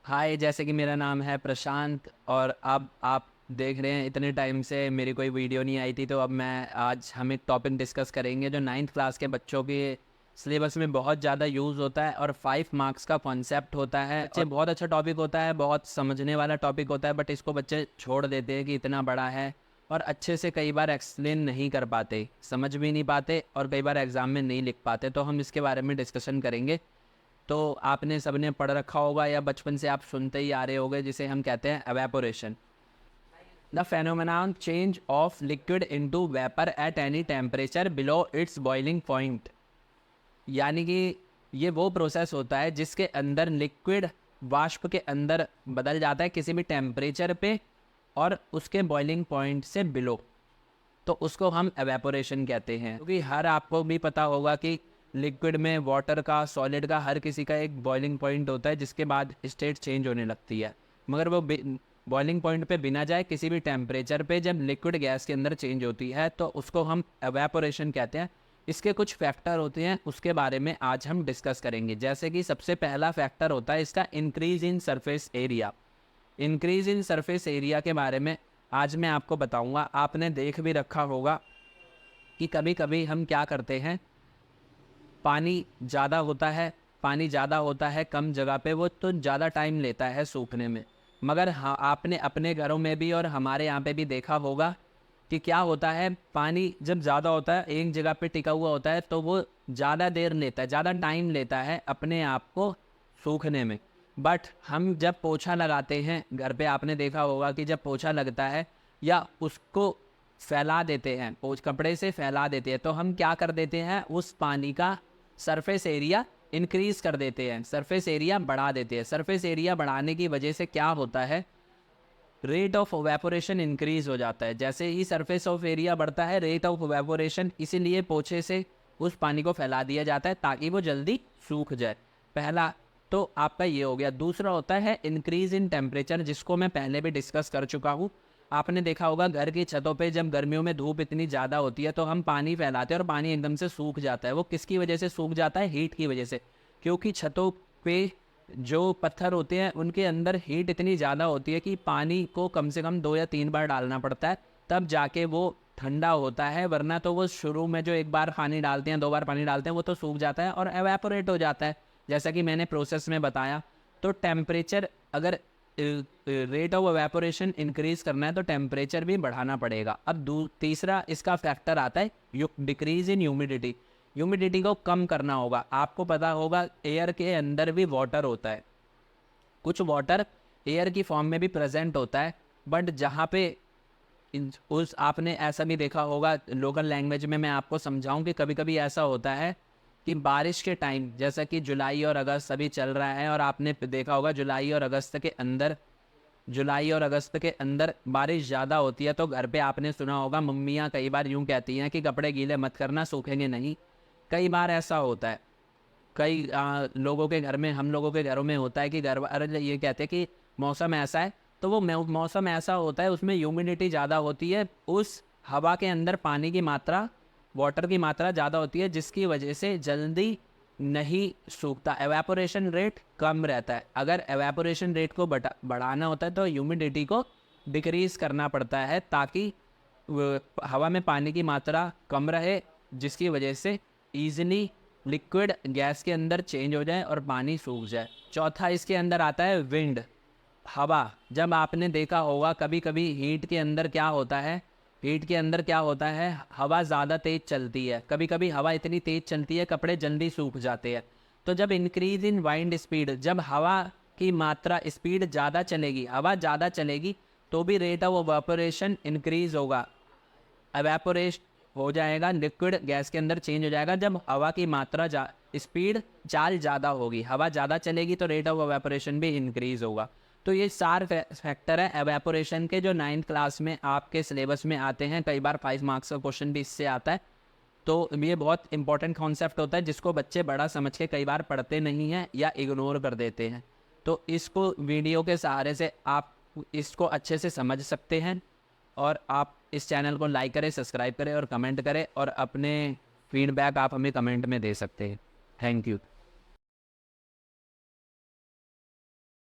हाय, जैसे कि मेरा नाम है प्रशांत और अब आप देख रहे हैं इतने टाइम से मेरी कोई वीडियो नहीं आई थी, तो अब मैं आज हम एक टॉपिक डिस्कस करेंगे जो 9th क्लास के बच्चों के सिलेबस में बहुत ज़्यादा यूज़ होता है और 5 मार्क्स का कॉन्सेप्ट होता है। बच्चे बहुत अच्छा टॉपिक होता है, बहुत समझने वाला टॉपिक होता है, बट इसको बच्चे छोड़ देते हैं कि इतना बड़ा है और अच्छे से कई बार एक्सप्लेन नहीं कर पाते, समझ भी नहीं पाते और कई बार एग्ज़ाम में नहीं लिख पाते। तो हम इसके बारे में डिस्कशन करेंगे। तो आपने सबने पढ़ रखा होगा या बचपन से आप सुनते ही आ रहे होंगे, जिसे हम कहते हैं evaporation. The phenomenon change of liquid into vapour at any temperature below it's boiling point. यानी कि ये वो प्रोसेस होता है जिसके अंदर लिक्विड वाष्प के अंदर बदल जाता है किसी भी टेम्परेचर पे और उसके बॉइलिंग पॉइंट से बिलो, तो उसको हम एवेपोरेशन कहते हैं। क्योंकि हर आपको भी पता होगा कि लिक्विड में वाटर का, सॉलिड का, हर किसी का एक बॉइलिंग पॉइंट होता है जिसके बाद स्टेट चेंज होने लगती है। मगर वो बॉइलिंग पॉइंट पे बिना जाए किसी भी टेम्परेचर पे जब लिक्विड गैस के अंदर चेंज होती है तो उसको हम एवेपोरेशन कहते हैं। इसके कुछ फैक्टर होते हैं, उसके बारे में आज हम डिस्कस करेंगे। जैसे कि सबसे पहला फैक्टर होता है इसका increase in surface area. Increase in surface area के बारे में आज मैं आपको बताऊंगा। आपने देख भी रखा होगा कि कभी कभी हम क्या करते हैं, पानी ज़्यादा होता है कम जगह पे, वो तो ज़्यादा टाइम लेता है सूखने में। मगर हाँ, आपने अपने घरों में भी और हमारे यहाँ पे भी देखा होगा कि क्या होता है, पानी जब ज़्यादा होता है एक जगह पे टिका हुआ होता है तो वो ज़्यादा देर लेता है, ज़्यादा टाइम लेता है अपने आप को सूखने में। बट हम जब पोछा लगाते हैं घर पे, आपने देखा होगा कि जब पोछा लगता है या उसको फैला देते हैं, कपड़े से फैला देते हैं, तो हम क्या कर देते हैं, उस पानी का सरफेस एरिया इंक्रीज कर देते हैं, सरफेस एरिया बढ़ा देते हैं। सरफेस एरिया बढ़ाने की वजह से क्या होता है, रेट ऑफ वेपोरेशन इंक्रीज हो जाता है। जैसे ही सरफेस ऑफ एरिया बढ़ता है, रेट ऑफ वेपोरेशन, इसीलिए पोछे से उस पानी को फैला दिया जाता है ताकि वो जल्दी सूख जाए। पहला तो आपका ये हो गया। दूसरा होता है इंक्रीज इन टेम्परेचर, जिसको मैं पहले भी डिस्कस कर चुका हूँ। आपने देखा होगा घर की छतों पे जब गर्मियों में धूप इतनी ज़्यादा होती है तो हम पानी फैलाते हैं और पानी एकदम से सूख जाता है। वो किसकी वजह से सूख जाता है, हीट की वजह से। क्योंकि छतों पे जो पत्थर होते हैं उनके अंदर हीट इतनी ज़्यादा होती है कि पानी को कम से कम 2 या 3 बार डालना पड़ता है, तब जाके वो ठंडा होता है। वरना तो वो शुरू में जो एक बार पानी डालते हैं, 2 बार पानी डालते हैं, वो तो सूख जाता है और एवेपोरेट हो जाता है, जैसा कि मैंने प्रोसेस में बताया। तो टेम्परेचर, अगर रेट ऑफ एवेपोरेशन इंक्रीज करना है तो टेम्परेचर भी बढ़ाना पड़ेगा। अब तीसरा इसका फैक्टर आता है डिक्रीज इन ह्यूमिडिटी। ह्यूमिडिटी को कम करना होगा। आपको पता होगा एयर के अंदर भी वाटर होता है, कुछ वाटर एयर की फॉर्म में भी प्रेजेंट होता है। बट जहाँ पे उस आपने ऐसा भी देखा होगा, लोकल लैंग्वेज में मैं आपको समझाऊं कि कभी कभी ऐसा होता है कि बारिश के टाइम, जैसा कि जुलाई और अगस्त अभी चल रहा है, और आपने देखा होगा जुलाई और अगस्त के अंदर बारिश ज़्यादा होती है, तो घर पे आपने सुना होगा मम्मियाँ कई बार यूँ कहती हैं कि कपड़े गीले मत करना, सूखेंगे नहीं। कई बार ऐसा होता है, कई लोगों के घर में, हम लोगों के घरों में होता है कि घर वाले ये कहते हैं कि मौसम ऐसा है, तो वो मौसम ऐसा होता है, उसमें ह्यूमिडिटी ज़्यादा होती है, उस हवा के अंदर पानी की मात्रा, वाटर की मात्रा ज़्यादा होती है, जिसकी वजह से जल्दी नहीं सूखता, एवेपोरेशन रेट कम रहता है। अगर एवेपोरेशन रेट को बढ़ाना होता है तो ह्यूमिडिटी को डिक्रीज करना पड़ता है ताकि हवा में पानी की मात्रा कम रहे, जिसकी वजह से ईजिली लिक्विड गैस के अंदर चेंज हो जाए और पानी सूख जाए। चौथा इसके अंदर आता है विंड, हवा। जब आपने देखा होगा कभी कभी हीट के अंदर क्या होता है, हवा ज़्यादा तेज़ चलती है, कभी कभी हवा इतनी तेज़ चलती है कपड़े जल्दी सूख जाते हैं। तो जब इंक्रीज इन वाइंड स्पीड, जब हवा की मात्रा, स्पीड ज़्यादा चलेगी, हवा ज़्यादा चलेगी, तो भी रेट ऑफ इवापोरेशन इंक्रीज होगा, एवेपोरेट हो जाएगा, लिक्विड गैस के अंदर चेंज हो जाएगा। जब हवा की मात्रा स्पीड चाल ज़्यादा होगी, हवा ज़्यादा चलेगी, तो रेट ऑफ एवेपोरेशन भी इंक्रीज होगा। तो ये 4 फैक्टर है एवेपोरेशन के, जो 9th क्लास में आपके सिलेबस में आते हैं। कई बार 5 मार्क्स का क्वेश्चन भी इससे आता है। तो ये बहुत इंपॉर्टेंट कॉन्सेप्ट होता है जिसको बच्चे बड़ा समझ के कई बार पढ़ते नहीं हैं या इग्नोर कर देते हैं। तो इसको वीडियो के सहारे से आप इसको अच्छे से समझ सकते हैं। और आप इस चैनल को लाइक करें, सब्सक्राइब करें और कमेंट करें, और अपने फीडबैक आप हमें कमेंट में दे सकते हैं। Thank you.